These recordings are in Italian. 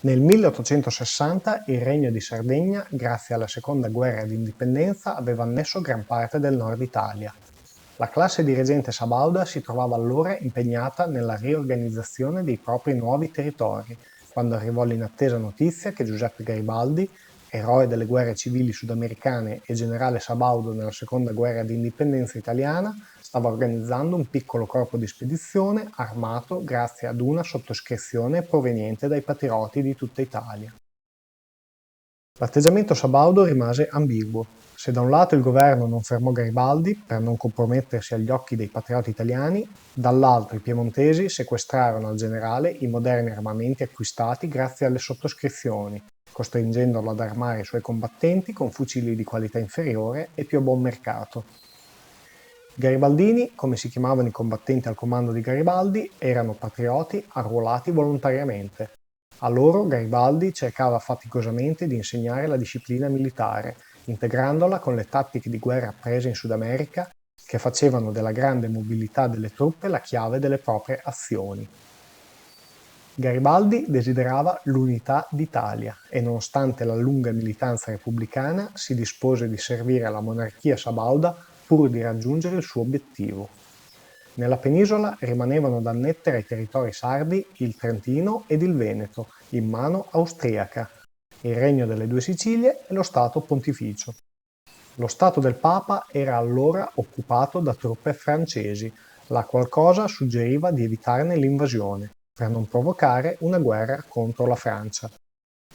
Nel 1860 il Regno di Sardegna, grazie alla seconda guerra d'indipendenza, aveva annesso gran parte del nord Italia. La classe dirigente sabauda si trovava allora impegnata nella riorganizzazione dei propri nuovi territori, quando arrivò l'inattesa notizia che Giuseppe Garibaldi, eroe delle guerre civili sudamericane e generale sabaudo nella seconda guerra d'indipendenza italiana, stava organizzando un piccolo corpo di spedizione armato grazie ad una sottoscrizione proveniente dai patrioti di tutta Italia. L'atteggiamento sabaudo rimase ambiguo. Se da un lato il governo non fermò Garibaldi per non compromettersi agli occhi dei patrioti italiani, dall'altro i piemontesi sequestrarono al generale i moderni armamenti acquistati grazie alle sottoscrizioni, costringendolo ad armare i suoi combattenti con fucili di qualità inferiore e più a buon mercato. I garibaldini, come si chiamavano i combattenti al comando di Garibaldi, erano patrioti arruolati volontariamente. A loro Garibaldi cercava faticosamente di insegnare la disciplina militare, integrandola con le tattiche di guerra apprese in Sud America, che facevano della grande mobilità delle truppe la chiave delle proprie azioni. Garibaldi desiderava l'unità d'Italia e, nonostante la lunga militanza repubblicana, si dispose di servire la monarchia sabauda pur di raggiungere il suo obiettivo. Nella penisola rimanevano da annettere ai territori sardi il Trentino ed il Veneto, in mano austriaca, il Regno delle Due Sicilie e lo Stato Pontificio. Lo Stato del Papa era allora occupato da truppe francesi, la qual cosa suggeriva di evitarne l'invasione, per non provocare una guerra contro la Francia.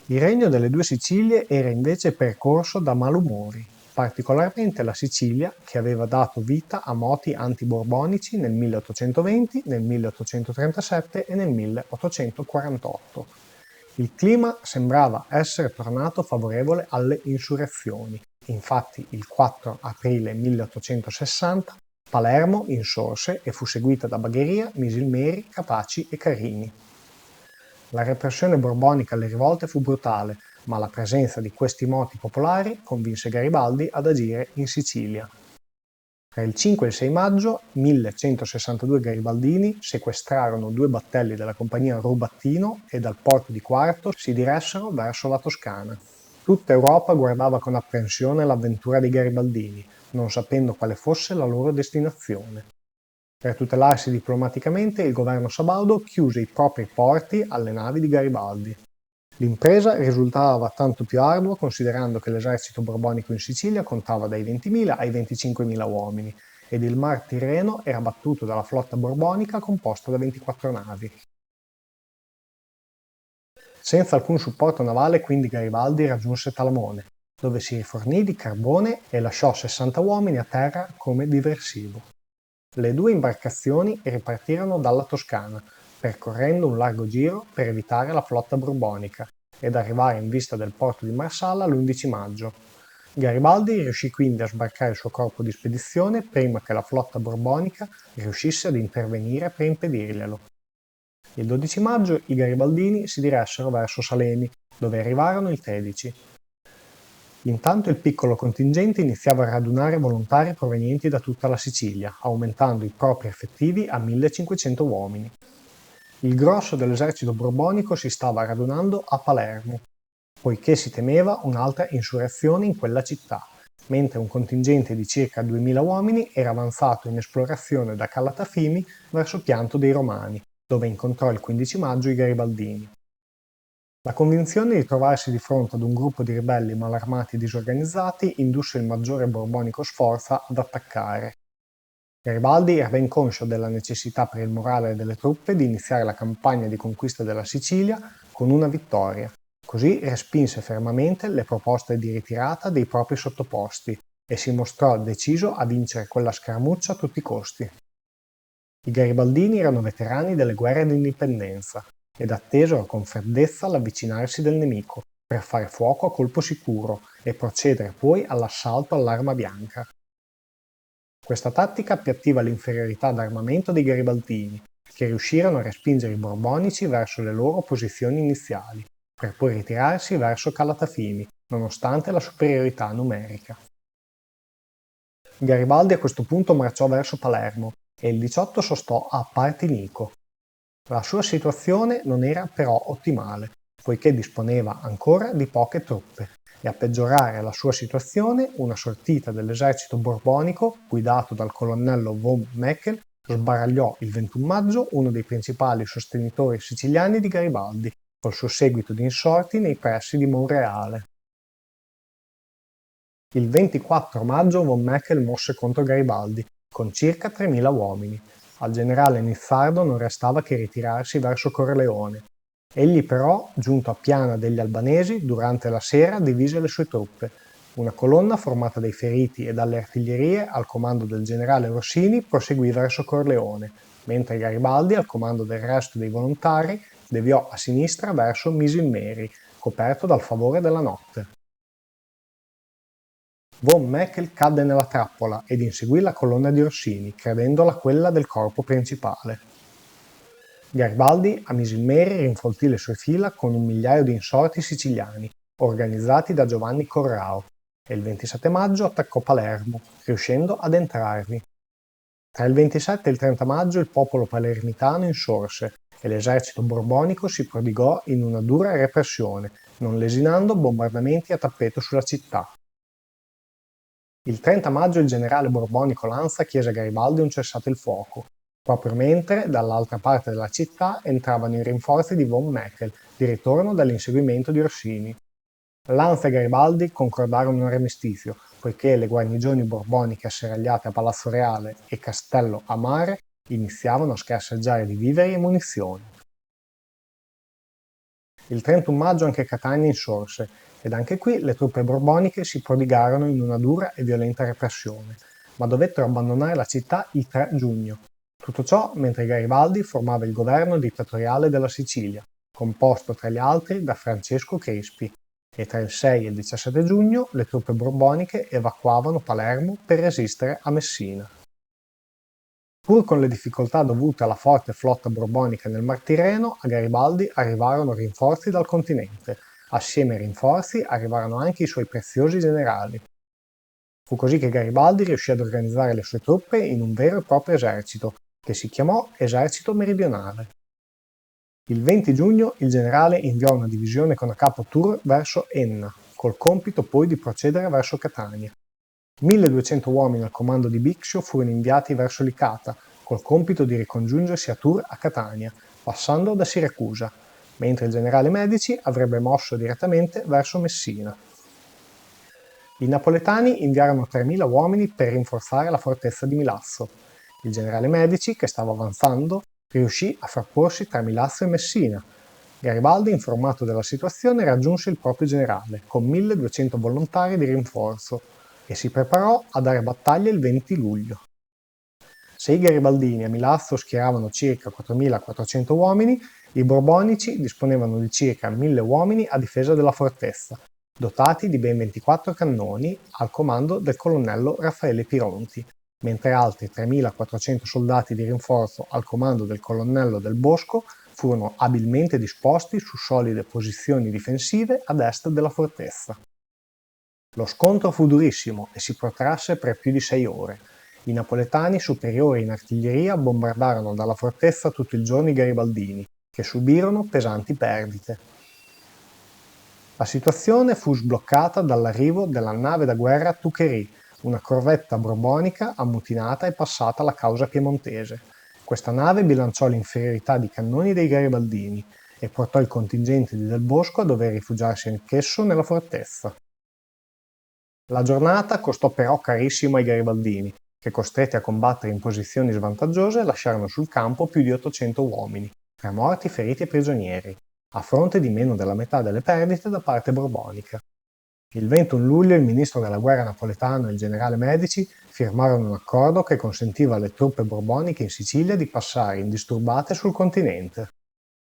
Il Regno delle Due Sicilie era invece percorso da malumori, particolarmente la Sicilia, che aveva dato vita a moti antiborbonici nel 1820, nel 1837 e nel 1848. Il clima sembrava essere tornato favorevole alle insurrezioni. Infatti, il 4 aprile 1860 Palermo insorse e fu seguita da Bagheria, Misilmeri, Capaci e Carini. La repressione borbonica alle rivolte fu brutale, ma la presenza di questi moti popolari convinse Garibaldi ad agire in Sicilia. Tra il 5 e il 6 maggio 1162 garibaldini sequestrarono 2 battelli della compagnia Rubattino e dal porto di Quarto si diressero verso la Toscana. Tutta Europa guardava con apprensione l'avventura dei garibaldini, non sapendo quale fosse la loro destinazione. Per tutelarsi diplomaticamente, il governo sabaudo chiuse i propri porti alle navi di Garibaldi. L'impresa risultava tanto più ardua considerando che l'esercito borbonico in Sicilia contava dai 20.000 ai 25.000 uomini ed il Mar Tirreno era battuto dalla flotta borbonica composta da 24 navi. Senza alcun supporto navale quindi Garibaldi raggiunse Talamone, dove si rifornì di carbone e lasciò 60 uomini a terra come diversivo. Le 2 imbarcazioni ripartirono dalla Toscana, percorrendo un largo giro per evitare la flotta borbonica ed arrivare in vista del porto di Marsala l'11 maggio. Garibaldi riuscì quindi a sbarcare il suo corpo di spedizione prima che la flotta borbonica riuscisse ad intervenire per impedirglielo. Il 12 maggio i garibaldini si diressero verso Salemi, dove arrivarono il 13. Intanto il piccolo contingente iniziava a radunare volontari provenienti da tutta la Sicilia, aumentando i propri effettivi a 1500 uomini. Il grosso dell'esercito borbonico si stava radunando a Palermo, poiché si temeva un'altra insurrezione in quella città, mentre un contingente di circa 2000 uomini era avanzato in esplorazione da Calatafimi verso Pianto dei Romani, dove incontrò il 15 maggio i garibaldini. La convinzione di trovarsi di fronte ad un gruppo di ribelli malarmati e disorganizzati indusse il maggiore borbonico Sforza ad attaccare. Garibaldi era ben conscio della necessità per il morale delle truppe di iniziare la campagna di conquista della Sicilia con una vittoria, così respinse fermamente le proposte di ritirata dei propri sottoposti e si mostrò deciso a vincere quella scaramuccia a tutti i costi. I garibaldini erano veterani delle guerre d'indipendenza ed attesero con freddezza l'avvicinarsi del nemico per fare fuoco a colpo sicuro e procedere poi all'assalto all'arma bianca. Questa tattica appiattiva l'inferiorità d'armamento dei garibaldini, che riuscirono a respingere i borbonici verso le loro posizioni iniziali, per poi ritirarsi verso Calatafimi, nonostante la superiorità numerica. Garibaldi a questo punto marciò verso Palermo e il 18 sostò a Partinico. La sua situazione non era però ottimale. poiché disponeva ancora di poche truppe, e a peggiorare la sua situazione una sortita dell'esercito borbonico guidato dal colonnello von Meckel sbaragliò il 21 maggio uno dei principali sostenitori siciliani di Garibaldi, col suo seguito di insorti nei pressi di Monreale. Il 24 maggio von Meckel mosse contro Garibaldi, con circa 3.000 uomini. Al generale Nizzardo non restava che ritirarsi verso Corleone. Egli però, giunto a Piana degli Albanesi, durante la sera divise le sue truppe. Una colonna formata dai feriti e dalle artiglierie al comando del generale Rossini proseguì verso Corleone, mentre Garibaldi, al comando del resto dei volontari, deviò a sinistra verso Misilmeri, coperto dal favore della notte. Von Meckel cadde nella trappola ed inseguì la colonna di Rossini, credendola quella del corpo principale. Garibaldi a Misilmeri rinfoltì le sue fila con 1.000.000 di insorti siciliani, organizzati da Giovanni Corrao, e il 27 maggio attaccò Palermo, riuscendo ad entrarvi. Tra il 27 e il 30 maggio il popolo palermitano insorse e l'esercito borbonico si prodigò in una dura repressione, non lesinando bombardamenti a tappeto sulla città. Il 30 maggio il generale borbonico Lanza chiese a Garibaldi un cessate il fuoco, proprio mentre dall'altra parte della città entravano i rinforzi di von Meckel di ritorno dall'inseguimento di Rossini. Lanza e Garibaldi concordarono un armistizio, poiché le guarnigioni borboniche asserragliate a Palazzo Reale e Castello a Mare iniziavano a scarseggiare di viveri e munizioni. Il 31 maggio anche Catania insorse, ed anche qui le truppe borboniche si prodigarono in una dura e violenta repressione, ma dovettero abbandonare la città il 3 giugno. Tutto ciò mentre Garibaldi formava il governo dittatoriale della Sicilia, composto tra gli altri da Francesco Crispi, e tra il 6 e il 17 giugno le truppe borboniche evacuavano Palermo per resistere a Messina. Pur con le difficoltà dovute alla forte flotta borbonica nel Mar Tirreno, a Garibaldi arrivarono rinforzi dal continente. Assieme ai rinforzi arrivarono anche i suoi preziosi generali. Fu così che Garibaldi riuscì ad organizzare le sue truppe in un vero e proprio esercito, che si chiamò Esercito Meridionale. Il 20 giugno il generale inviò una divisione con a capo Tours verso Enna, col compito poi di procedere verso Catania. 1.200 uomini al comando di Bixio furono inviati verso Licata, col compito di ricongiungersi a Tours a Catania, passando da Siracusa, mentre il generale Medici avrebbe mosso direttamente verso Messina. I napoletani inviarono 3.000 uomini per rinforzare la fortezza di Milazzo. Il generale Medici, che stava avanzando, riuscì a frapporsi tra Milazzo e Messina. Garibaldi, informato della situazione, raggiunse il proprio generale, con 1.200 volontari di rinforzo, e si preparò a dare battaglia il 20 luglio. Se i garibaldini a Milazzo schieravano circa 4.400 uomini, i borbonici disponevano di circa 1.000 uomini a difesa della fortezza, dotati di ben 24 cannoni al comando del colonnello Raffaele Pironti, mentre altri 3.400 soldati di rinforzo al comando del colonnello Del Bosco furono abilmente disposti su solide posizioni difensive ad est della fortezza. Lo scontro fu durissimo e si protrasse per più di 6 ore. I napoletani, superiori in artiglieria, bombardarono dalla fortezza tutto il giorno i garibaldini, che subirono pesanti perdite. La situazione fu sbloccata dall'arrivo della nave da guerra Tucherì, una corvetta borbonica ammutinata e passata alla causa piemontese. Questa nave bilanciò l'inferiorità di cannoni dei garibaldini e portò il contingente di Del Bosco a dover rifugiarsi anch'esso nella fortezza. La giornata costò però carissimo ai garibaldini, che costretti a combattere in posizioni svantaggiose lasciarono sul campo più di 800 uomini, tra morti, feriti e prigionieri, a fronte di meno della metà delle perdite da parte borbonica. Il 21 luglio il ministro della guerra napoletano e il generale Medici firmarono un accordo che consentiva alle truppe borboniche in Sicilia di passare indisturbate sul continente.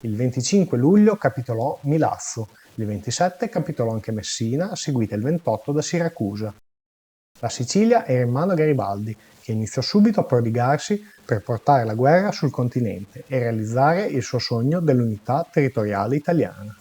Il 25 luglio capitolò Milazzo, il 27 capitolò anche Messina, seguita il 28 da Siracusa. La Sicilia era in mano a Garibaldi, che iniziò subito a prodigarsi per portare la guerra sul continente e realizzare il suo sogno dell'unità territoriale italiana.